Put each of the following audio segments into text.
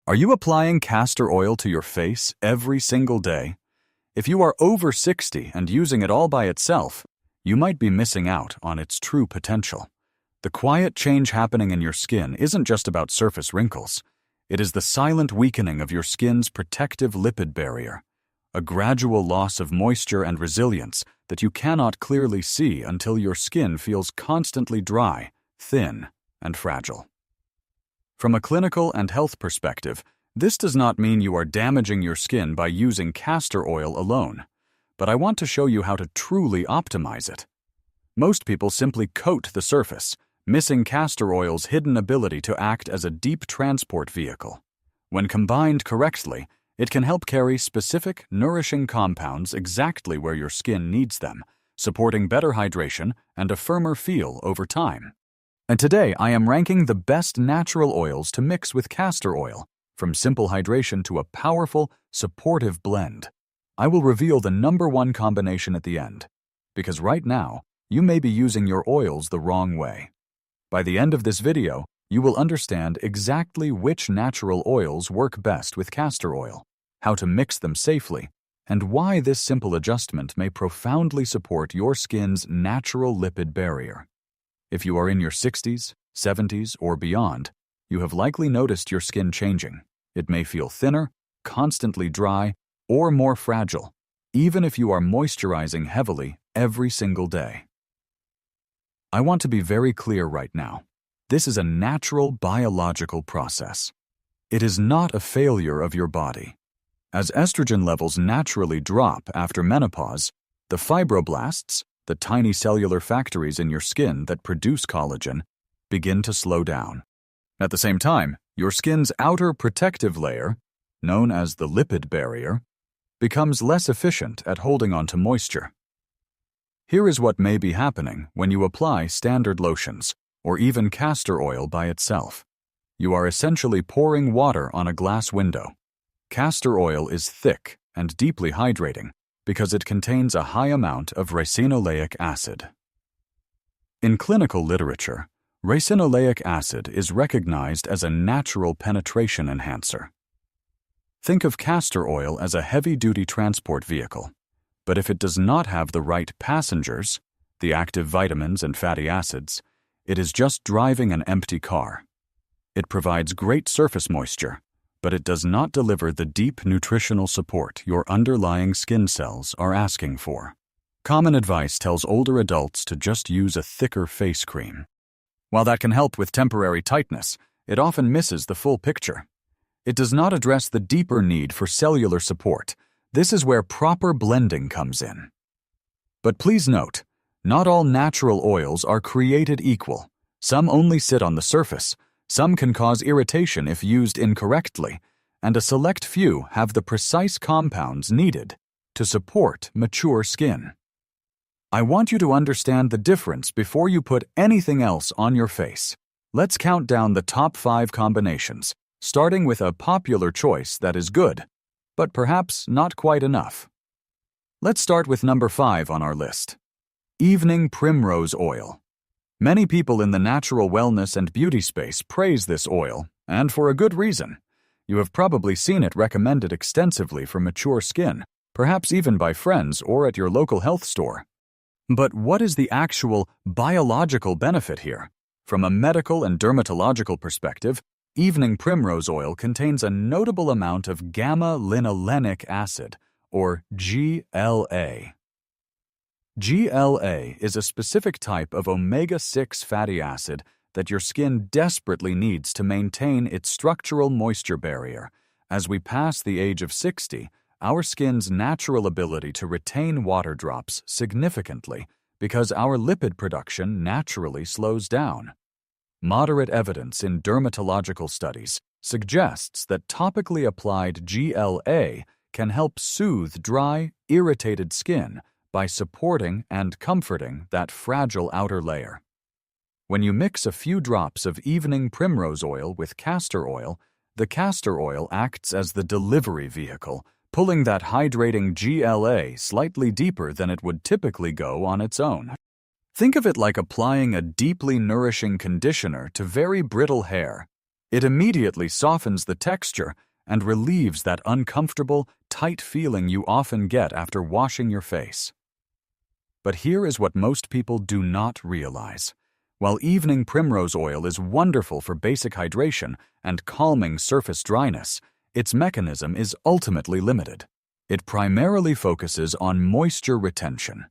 Are you applying castor oil to your face every single day? If you are over 60 and using it all by itself, you might be missing out on its true potential. The quiet change happening in your skin isn't just about surface wrinkles. It is the silent weakening of your skin's protective lipid barrier, a gradual loss of moisture and resilience that you cannot clearly see until your skin feels constantly dry, thin, and fragile. From a clinical and health perspective, this does not mean you are damaging your skin by using castor oil alone, but I want to show you how to truly optimize it. Most people simply coat the surface, missing castor oil's hidden ability to act as a deep transport vehicle. When combined correctly, it can help carry specific, nourishing compounds exactly where your skin needs them, supporting better hydration and a firmer feel over time. And today, I am ranking the best natural oils to mix with castor oil, from simple hydration to a powerful, supportive blend. I will reveal the #1 combination at the end, because right now, you may be using your oils the wrong way. By the end of this video, you will understand exactly which natural oils work best with castor oil, how to mix them safely, and why this simple adjustment may profoundly support your skin's natural lipid barrier. If you are in your 60s, 70s, or beyond, you have likely noticed your skin changing. It may feel thinner, constantly dry, or more fragile, even if you are moisturizing heavily every single day. I want to be very clear right now. This is a natural biological process. It is not a failure of your body. As estrogen levels naturally drop after menopause, the fibroblasts, the tiny cellular factories in your skin that produce collagen, begin to slow down. At the same time, your skin's outer protective layer, known as the lipid barrier, becomes less efficient at holding onto moisture. Here is what may be happening when you apply standard lotions, or even castor oil by itself. You are essentially pouring water on a glass window. Castor oil is thick and deeply hydrating because it contains a high amount of ricinoleic acid. In clinical literature, ricinoleic acid is recognized as a natural penetration enhancer. Think of castor oil as a heavy-duty transport vehicle, but if it does not have the right passengers, the active vitamins and fatty acids, it is just driving an empty car. It provides great surface moisture, but it does not deliver the deep nutritional support your underlying skin cells are asking for. Common advice tells older adults to just use a thicker face cream. While that can help with temporary tightness, it often misses the full picture. It does not address the deeper need for cellular support. This is where proper blending comes in. But please note, not all natural oils are created equal. Some only sit on the surface, some can cause irritation if used incorrectly, and a select few have the precise compounds needed to support mature skin. I want you to understand the difference before you put anything else on your face. Let's count down the top 5 combinations, starting with a popular choice that is good, but perhaps not quite enough. Let's start with number 5 on our list. Evening primrose oil. Many people in the natural wellness and beauty space praise this oil, and for a good reason. You have probably seen it recommended extensively for mature skin, perhaps even by friends or at your local health store. But what is the actual biological benefit here? From a medical and dermatological perspective, evening primrose oil contains a notable amount of gamma-linolenic acid, or GLA. GLA is a specific type of omega-6 fatty acid that your skin desperately needs to maintain its structural moisture barrier. As we pass the age of 60, our skin's natural ability to retain water drops significantly because our lipid production naturally slows down. Moderate evidence in dermatological studies suggests that topically applied GLA can help soothe dry, irritated skin by supporting and comforting that fragile outer layer. When you mix a few drops of evening primrose oil with castor oil, the castor oil acts as the delivery vehicle, pulling that hydrating GLA slightly deeper than it would typically go on its own. Think of it like applying a deeply nourishing conditioner to very brittle hair. It immediately softens the texture and relieves that uncomfortable, tight feeling you often get after washing your face. But here is what most people do not realize. While evening primrose oil is wonderful for basic hydration and calming surface dryness, its mechanism is ultimately limited. It primarily focuses on moisture retention.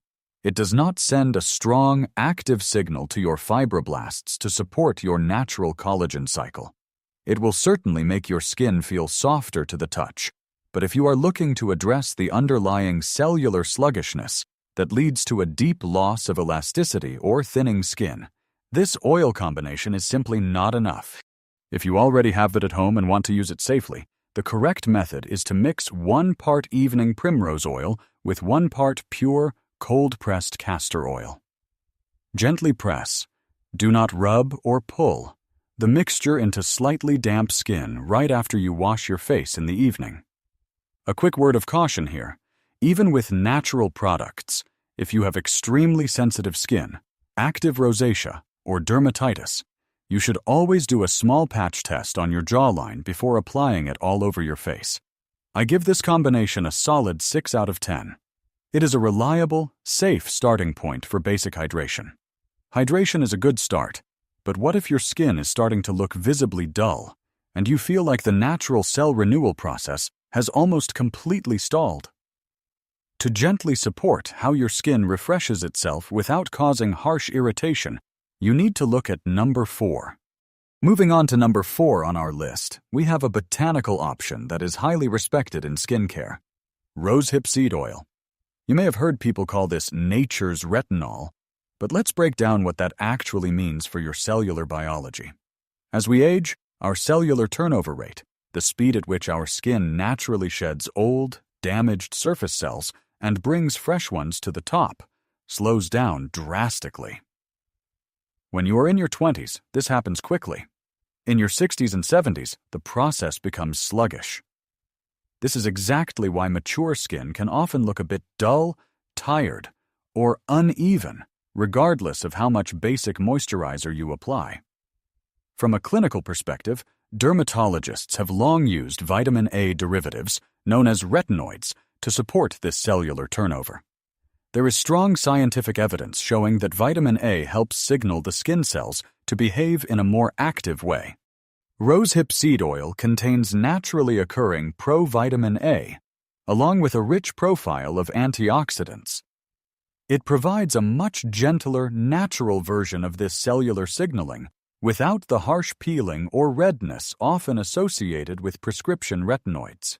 It does not send a strong, active signal to your fibroblasts to support your natural collagen cycle. It will certainly make your skin feel softer to the touch, but if you are looking to address the underlying cellular sluggishness that leads to a deep loss of elasticity or thinning skin, this oil combination is simply not enough. If you already have it at home and want to use it safely, the correct method is to mix 1 part evening primrose oil with 1 part pure, cold-pressed castor oil. Gently press, do not rub or pull, the mixture into slightly damp skin right after you wash your face in the evening. A quick word of caution here. Even with natural products, if you have extremely sensitive skin, active rosacea, or dermatitis, you should always do a small patch test on your jawline before applying it all over your face. I give this combination a solid 6 out of 10. It is a reliable, safe starting point for basic hydration. Hydration is a good start, but what if your skin is starting to look visibly dull, and you feel like the natural cell renewal process has almost completely stalled? To gently support how your skin refreshes itself without causing harsh irritation, you need to look at number 4. Moving on to number 4 on our list, we have a botanical option that is highly respected in skincare: rosehip seed oil. You may have heard people call this nature's retinol, but let's break down what that actually means for your cellular biology. As we age, our cellular turnover rate, the speed at which our skin naturally sheds old, damaged surface cells and brings fresh ones to the top, slows down drastically. When you are in your 20s, this happens quickly. In your 60s and 70s, the process becomes sluggish. This is exactly why mature skin can often look a bit dull, tired, or uneven, regardless of how much basic moisturizer you apply. From a clinical perspective, dermatologists have long used vitamin A derivatives, known as retinoids, to support this cellular turnover. There is strong scientific evidence showing that vitamin A helps signal the skin cells to behave in a more active way. Rosehip seed oil contains naturally occurring provitamin A, along with a rich profile of antioxidants. It provides a much gentler, natural version of this cellular signaling, without the harsh peeling or redness often associated with prescription retinoids.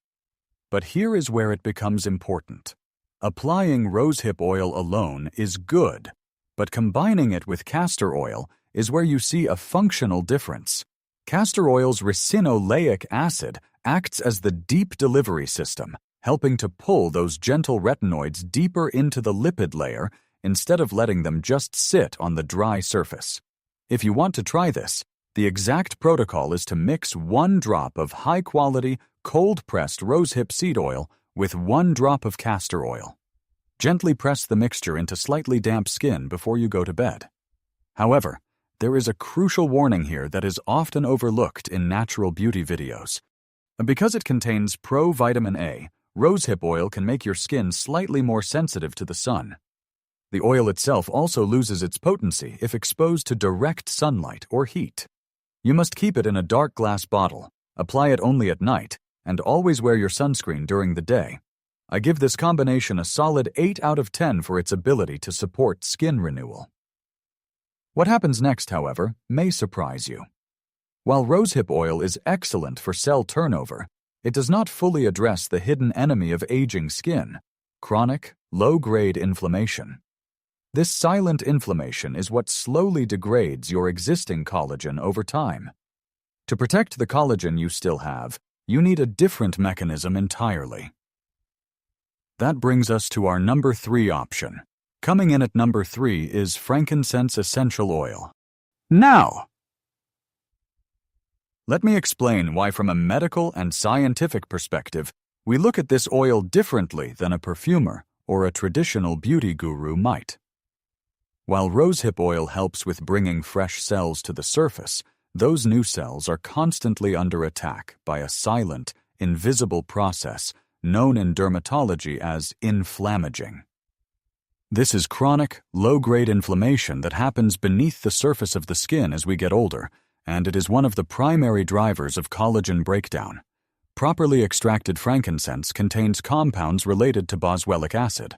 But here is where it becomes important. Applying rosehip oil alone is good, but combining it with castor oil is where you see a functional difference. Castor oil's ricinoleic acid acts as the deep delivery system, helping to pull those gentle retinoids deeper into the lipid layer instead of letting them just sit on the dry surface. If you want to try this, the exact protocol is to mix 1 drop of high-quality, cold-pressed rosehip seed oil with 1 drop of castor oil. Gently press the mixture into slightly damp skin before you go to bed. However, there is a crucial warning here that is often overlooked in natural beauty videos. Because it contains provitamin A, rosehip oil can make your skin slightly more sensitive to the sun. The oil itself also loses its potency if exposed to direct sunlight or heat. You must keep it in a dark glass bottle, apply it only at night, and always wear your sunscreen during the day. I give this combination a solid 8 out of 10 for its ability to support skin renewal. What happens next, however, may surprise you. While rosehip oil is excellent for cell turnover, it does not fully address the hidden enemy of aging skin: chronic, low-grade inflammation. This silent inflammation is what slowly degrades your existing collagen over time. To protect the collagen you still have, you need a different mechanism entirely. That brings us to our number 3 option. Coming in at number 3 is frankincense essential oil. Now, let me explain why from a medical and scientific perspective, we look at this oil differently than a perfumer or a traditional beauty guru might. While rosehip oil helps with bringing fresh cells to the surface, those new cells are constantly under attack by a silent, invisible process known in dermatology as inflammaging. This is chronic, low-grade inflammation that happens beneath the surface of the skin as we get older, and it is one of the primary drivers of collagen breakdown. Properly extracted frankincense contains compounds related to boswellic acid.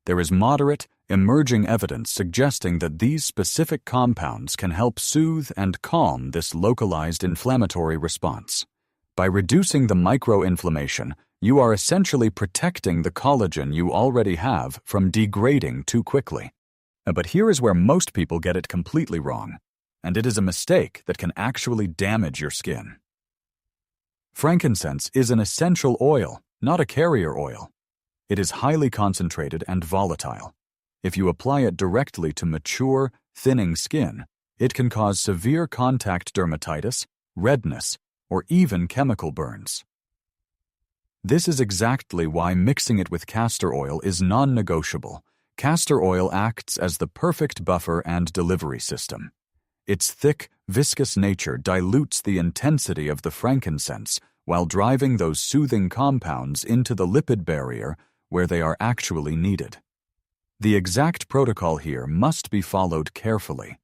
There is moderate, emerging evidence suggesting that these specific compounds can help soothe and calm this localized inflammatory response. By reducing the microinflammation, you are essentially protecting the collagen you already have from degrading too quickly. But here is where most people get it completely wrong, and it is a mistake that can actually damage your skin. Frankincense is an essential oil, not a carrier oil. It is highly concentrated and volatile. If you apply it directly to mature, thinning skin, it can cause severe contact dermatitis, redness, or even chemical burns. This is exactly why mixing it with castor oil is non-negotiable. Castor oil acts as the perfect buffer and delivery system. Its thick, viscous nature dilutes the intensity of the frankincense while driving those soothing compounds into the lipid barrier where they are actually needed. The exact protocol here must be followed carefully.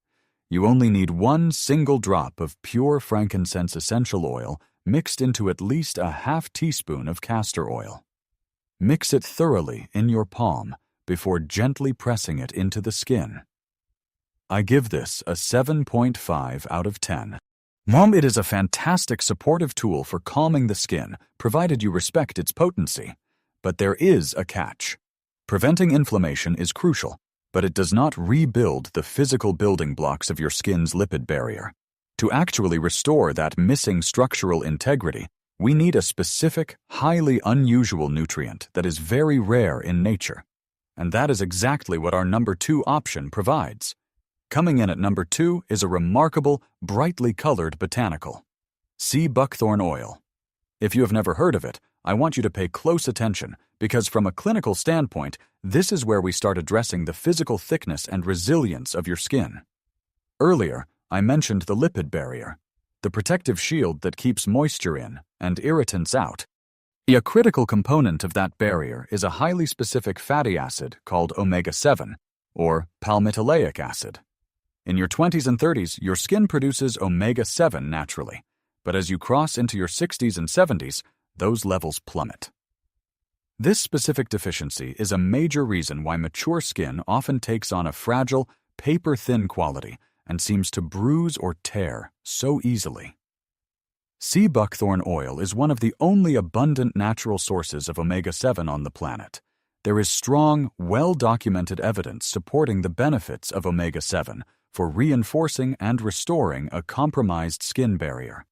You only need 1 single drop of pure frankincense essential oil mixed into at least a half teaspoon of castor oil. Mix it thoroughly in your palm before gently pressing it into the skin. I give this a 7.5 out of 10. Mom, it is a fantastic supportive tool for calming the skin, provided you respect its potency. But there is a catch. Preventing inflammation is crucial, but it does not rebuild the physical building blocks of your skin's lipid barrier. To actually restore that missing structural integrity, we need a specific, highly unusual nutrient that is very rare in nature. And that is exactly what our number 2 option provides. Coming in at number 2 is a remarkable, brightly colored botanical. Sea buckthorn oil. If you have never heard of it, I want you to pay close attention because from a clinical standpoint, this is where we start addressing the physical thickness and resilience of your skin. Earlier, I mentioned the lipid barrier, the protective shield that keeps moisture in and irritants out. A critical component of that barrier is a highly specific fatty acid called omega-7, or palmitoleic acid. In your 20s and 30s, your skin produces omega-7 naturally, but as you cross into your 60s and 70s, those levels plummet. This specific deficiency is a major reason why mature skin often takes on a fragile, paper-thin quality and seems to bruise or tear so easily. Sea buckthorn oil is one of the only abundant natural sources of omega-7 on the planet. There is strong, well-documented evidence supporting the benefits of omega-7 for reinforcing and restoring a compromised skin barrier.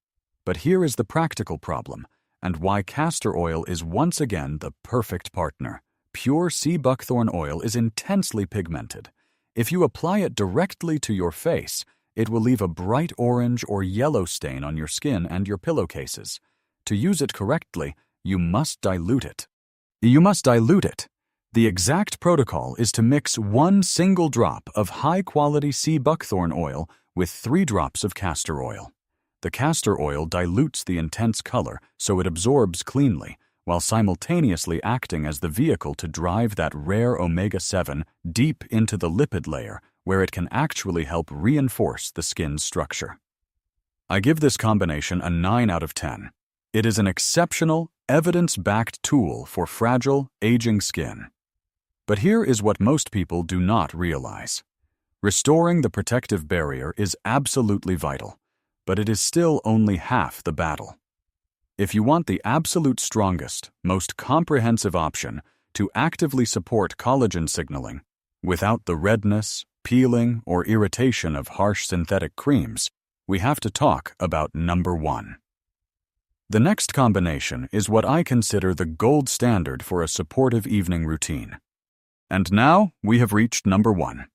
But here is the practical problem, and why castor oil is once again the perfect partner. Pure sea buckthorn oil is intensely pigmented. If you apply it directly to your face, it will leave a bright orange or yellow stain on your skin and your pillowcases. To use it correctly, you must dilute it. The exact protocol is to mix 1 single drop of high-quality sea buckthorn oil with 3 drops of castor oil. The castor oil dilutes the intense color so it absorbs cleanly, while simultaneously acting as the vehicle to drive that rare omega-7 deep into the lipid layer, where it can actually help reinforce the skin's structure. I give this combination a 9 out of 10. It is an exceptional, evidence-backed tool for fragile, aging skin. But here is what most people do not realize. Restoring the protective barrier is absolutely vital, but it is still only half the battle. If you want the absolute strongest, most comprehensive option to actively support collagen signaling, without the redness, peeling, or irritation of harsh synthetic creams, we have to talk about number 1. The next combination is what I consider the gold standard for a supportive evening routine. And now we have reached number 1.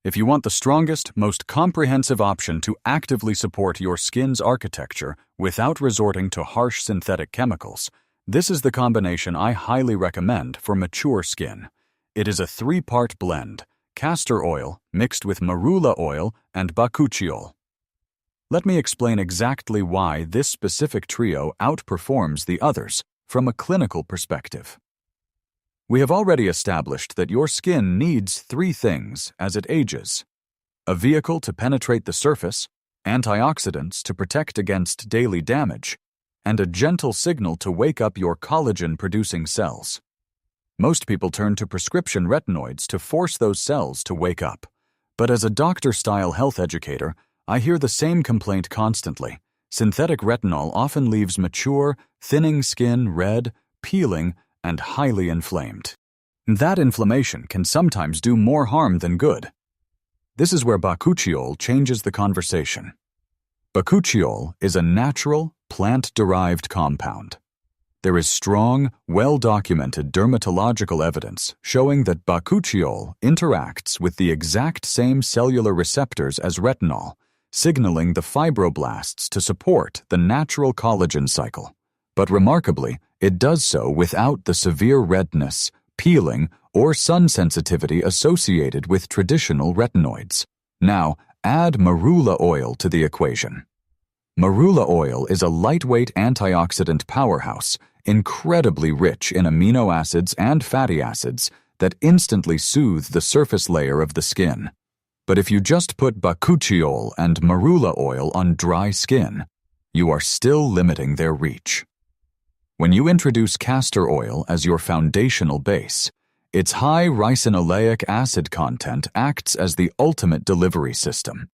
If you want the strongest, most comprehensive option to actively support your skin's architecture without resorting to harsh synthetic chemicals, this is the combination I highly recommend for mature skin. It is a 3-part blend: castor oil mixed with marula oil and bakuchiol. Let me explain exactly why this specific trio outperforms the others from a clinical perspective. We have already established that your skin needs three things as it ages: a vehicle to penetrate the surface, antioxidants to protect against daily damage, and a gentle signal to wake up your collagen-producing cells. Most people turn to prescription retinoids to force those cells to wake up. But as a doctor-style health educator, I hear the same complaint constantly. Synthetic retinol often leaves mature, thinning skin red, peeling, and highly inflamed. That inflammation can sometimes do more harm than good. This is where bakuchiol changes the conversation. Bakuchiol is a natural, plant-derived compound. There is strong, well-documented dermatological evidence showing that bakuchiol interacts with the exact same cellular receptors as retinol, signaling the fibroblasts to support the natural collagen cycle. But remarkably, it does so without the severe redness, peeling, or sun sensitivity associated with traditional retinoids. Now, add marula oil to the equation. Marula oil is a lightweight antioxidant powerhouse, incredibly rich in amino acids and fatty acids that instantly soothe the surface layer of the skin. But if you just put bakuchiol and marula oil on dry skin, you are still limiting their reach. When you introduce castor oil as your foundational base, its high ricinoleic acid content acts as the ultimate delivery system.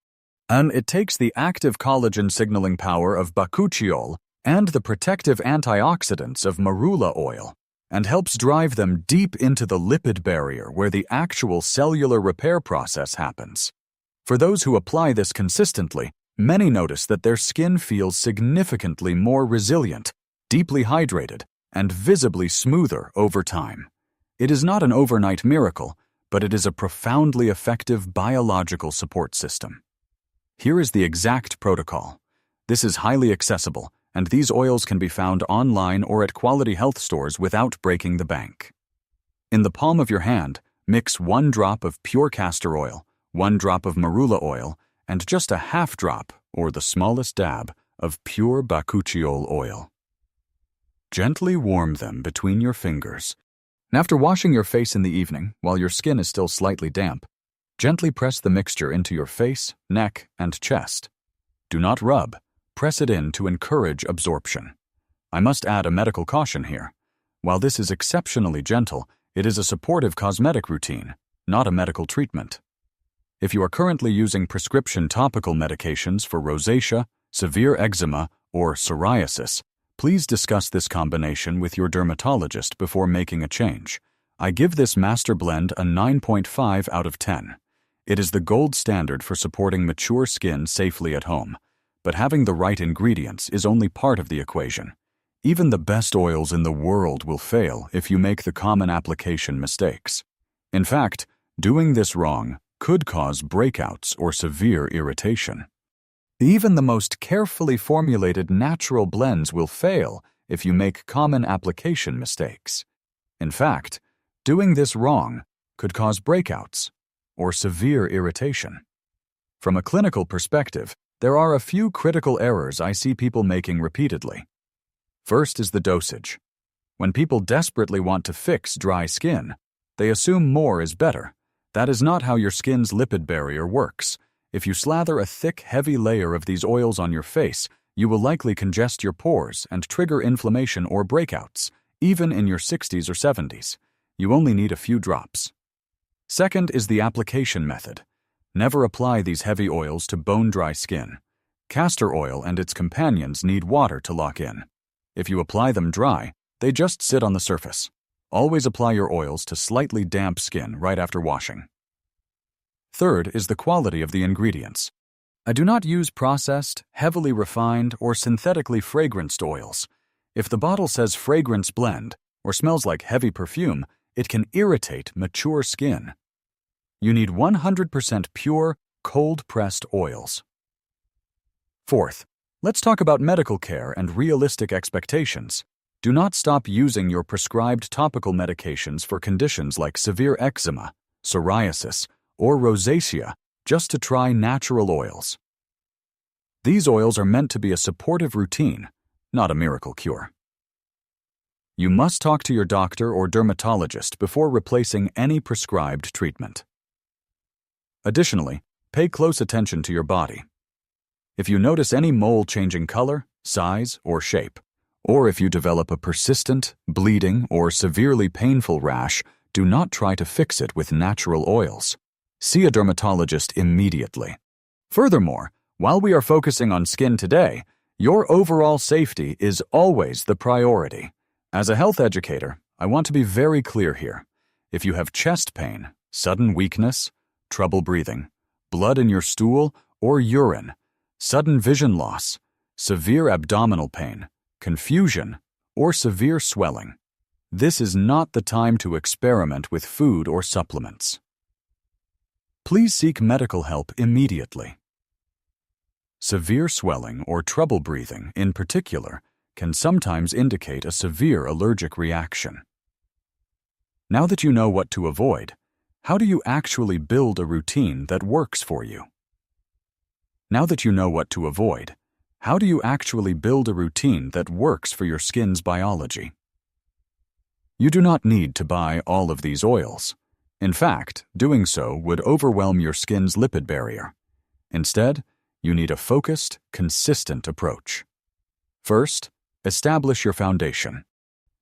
And it takes the active collagen signaling power of bakuchiol and the protective antioxidants of marula oil, and helps drive them deep into the lipid barrier where the actual cellular repair process happens. For those who apply this consistently, many notice that their skin feels significantly more resilient, deeply hydrated, and visibly smoother over time. It is not an overnight miracle, but it is a profoundly effective biological support system. Here is the exact protocol. This is highly accessible, and these oils can be found online or at quality health stores without breaking the bank. In the palm of your hand, mix 1 drop of pure castor oil, 1 drop of marula oil, and just a half drop, or the smallest dab, of pure bakuchiol oil. Gently warm them between your fingers. After washing your face in the evening, while your skin is still slightly damp, gently press the mixture into your face, neck, and chest. Do not rub. Press it in to encourage absorption. I must add a medical caution here. While this is exceptionally gentle, it is a supportive cosmetic routine, not a medical treatment. If you are currently using prescription topical medications for rosacea, severe eczema, or psoriasis, please discuss this combination with your dermatologist before making a change. I give this master blend a 9.5 out of 10. It is the gold standard for supporting mature skin safely at home. But having the right ingredients is only part of the equation. Even the best oils in the world will fail if you make the common application mistakes. In fact, doing this wrong could cause breakouts or severe irritation. Even the most carefully formulated natural blends will fail if you make common application mistakes. In fact, doing this wrong could cause breakouts or severe irritation. From a clinical perspective, there are a few critical errors I see people making repeatedly. First is the dosage. When people desperately want to fix dry skin, they assume more is better. That is not how your skin's lipid barrier works. If you slather a thick, heavy layer of these oils on your face, you will likely congest your pores and trigger inflammation or breakouts, even in your 60s or 70s. You only need a few drops. Second is the application method. Never apply these heavy oils to bone-dry skin. Castor oil and its companions need water to lock in. If you apply them dry, they just sit on the surface. Always apply your oils to slightly damp skin right after washing. Third is the quality of the ingredients. I do not use processed, heavily refined, or synthetically fragranced oils. If the bottle says fragrance blend or smells like heavy perfume, it can irritate mature skin. You need 100% pure, cold-pressed oils. Fourth, let's talk about medical care and realistic expectations. Do not stop using your prescribed topical medications for conditions like severe eczema, psoriasis, or rosacea just to try natural oils. These oils are meant to be a supportive routine, not a miracle cure. You must talk to your doctor or dermatologist before replacing any prescribed treatment. Additionally, pay close attention to your body. If you notice any mole changing color, size, or shape, or if you develop a persistent, bleeding, or severely painful rash, do not try to fix it with natural oils. See a dermatologist immediately. Furthermore, while we are focusing on skin today, your overall safety is always the priority. As a health educator, I want to be very clear here. If you have chest pain, sudden weakness, trouble breathing, blood in your stool or urine, sudden vision loss, severe abdominal pain, confusion, or severe swelling, this is not the time to experiment with food or supplements. Please seek medical help immediately. Severe swelling or trouble breathing, in particular, can sometimes indicate a severe allergic reaction. Now that you know what to avoid, how do you actually build a routine that works for you? Now that you know what to avoid, how do you actually build a routine that works for your skin's biology? You do not need to buy all of these oils. In fact, doing so would overwhelm your skin's lipid barrier. Instead, you need a focused, consistent approach. First, establish your foundation.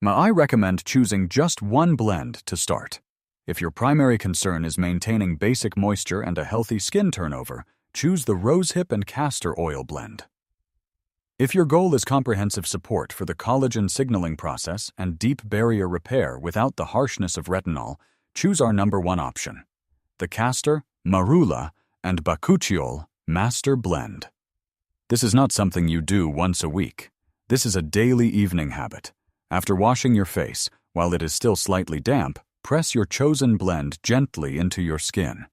I recommend choosing just one blend to start. If your primary concern is maintaining basic moisture and a healthy skin turnover, choose the rosehip and castor oil blend. If your goal is comprehensive support for the collagen signaling process and deep barrier repair without the harshness of retinol, choose our #1 option, the Castor, Marula, and Bakuchiol Master Blend. This is not something you do once a week. This is a daily evening habit. After washing your face, while it is still slightly damp, press your chosen blend gently into your skin.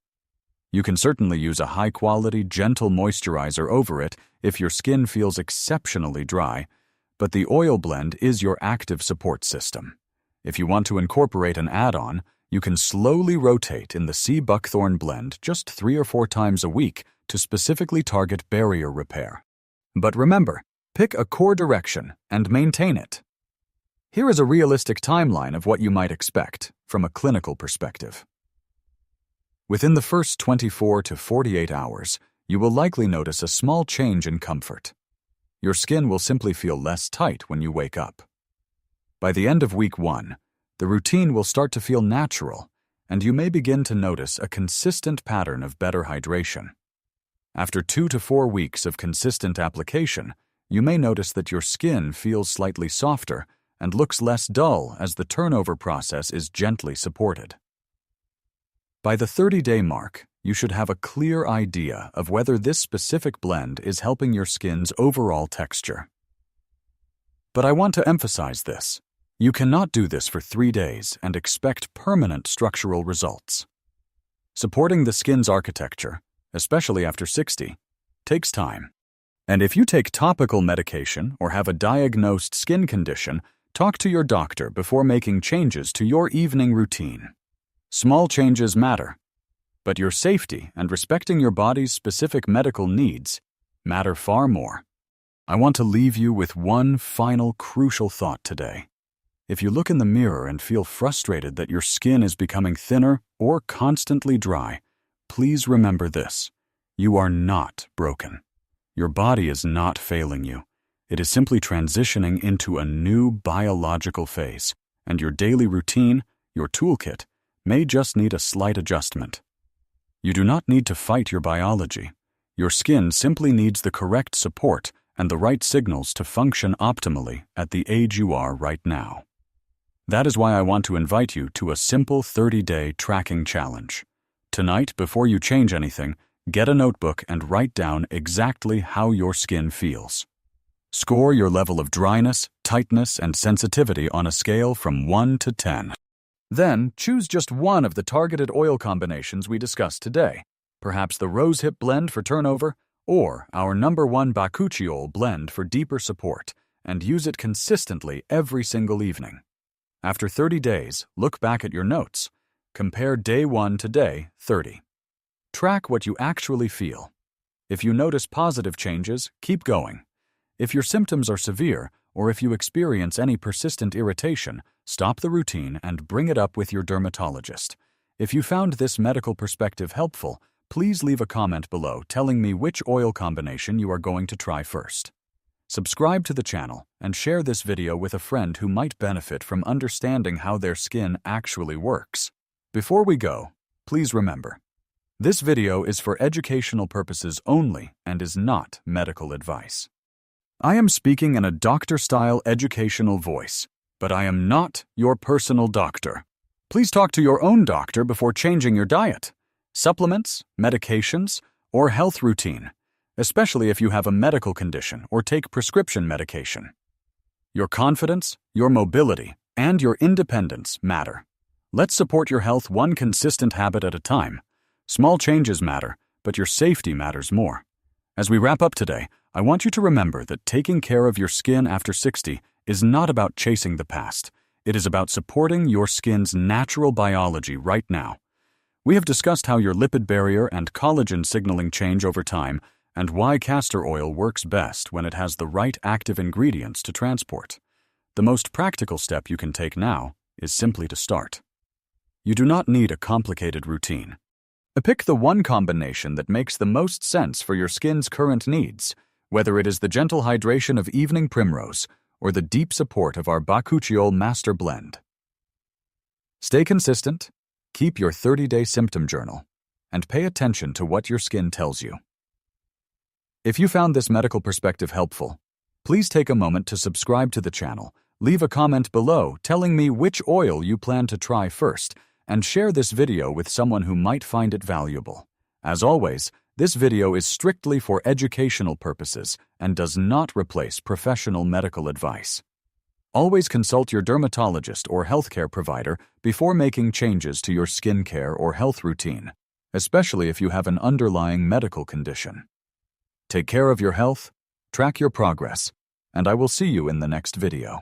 You can certainly use a high-quality, gentle moisturizer over it if your skin feels exceptionally dry, but the oil blend is your active support system. If you want to incorporate an add-on, you can slowly rotate in the buckthorn blend just 3 or 4 times a week to specifically target barrier repair. But remember, pick a core direction and maintain it. Here is a realistic timeline of what you might expect from a clinical perspective. Within the first 24 to 48 hours, you will likely notice a small change in comfort. Your skin will simply feel less tight when you wake up. By the end of week 1, the routine will start to feel natural, and you may begin to notice a consistent pattern of better hydration. After 2 to 4 weeks of consistent application, you may notice that your skin feels slightly softer and looks less dull as the turnover process is gently supported. By the 30-day mark, you should have a clear idea of whether this specific blend is helping your skin's overall texture. But I want to emphasize this. You cannot do this for 3 days and expect permanent structural results. Supporting the skin's architecture, especially after 60, takes time. And if you take topical medication or have a diagnosed skin condition, talk to your doctor before making changes to your evening routine. Small changes matter, but your safety and respecting your body's specific medical needs matter far more. I want to leave you with one final crucial thought today. If you look in the mirror and feel frustrated that your skin is becoming thinner or constantly dry, please remember this. You are not broken. Your body is not failing you. It is simply transitioning into a new biological phase, and your daily routine, your toolkit, may just need a slight adjustment. You do not need to fight your biology. Your skin simply needs the correct support and the right signals to function optimally at the age you are right now. That is why I want to invite you to a simple 30-day tracking challenge. Tonight, before you change anything, get a notebook and write down exactly how your skin feels. Score your level of dryness, tightness, and sensitivity on a scale from 1 to 10. Then, choose just one of the targeted oil combinations we discussed today, perhaps the rosehip blend for turnover, or our #1 bakuchiol blend for deeper support, and use it consistently every single evening. After 30 days, look back at your notes. Compare day 1 to day 30. Track what you actually feel. If you notice positive changes, keep going. If your symptoms are severe, or if you experience any persistent irritation, stop the routine and bring it up with your dermatologist. If you found this medical perspective helpful, please leave a comment below telling me which oil combination you are going to try first. Subscribe to the channel and share this video with a friend who might benefit from understanding how their skin actually works. Before we go, please remember, this video is for educational purposes only and is not medical advice. I am speaking in a doctor-style educational voice, but I am not your personal doctor. Please talk to your own doctor before changing your diet, supplements, medications, or health routine, especially if you have a medical condition or take prescription medication. Your confidence, your mobility, and your independence matter. Let's support your health one consistent habit at a time. Small changes matter, but your safety matters more. As we wrap up today, I want you to remember that taking care of your skin after 60 is not about chasing the past. It is about supporting your skin's natural biology right now. We have discussed how your lipid barrier and collagen signaling change over time and why castor oil works best when it has the right active ingredients to transport. The most practical step you can take now is simply to start. You do not need a complicated routine. Pick the one combination that makes the most sense for your skin's current needs, whether it is the gentle hydration of evening primrose or the deep support of our bakuchiol master blend. Stay consistent, keep your 30-day symptom journal, and pay attention to what your skin tells you. If you found this medical perspective helpful, please take a moment to subscribe to the channel, leave a comment below telling me which oil you plan to try first, and share this video with someone who might find it valuable. As always, this video is strictly for educational purposes and does not replace professional medical advice. Always consult your dermatologist or healthcare provider before making changes to your skincare or health routine, especially if you have an underlying medical condition. Take care of your health, track your progress, and I will see you in the next video.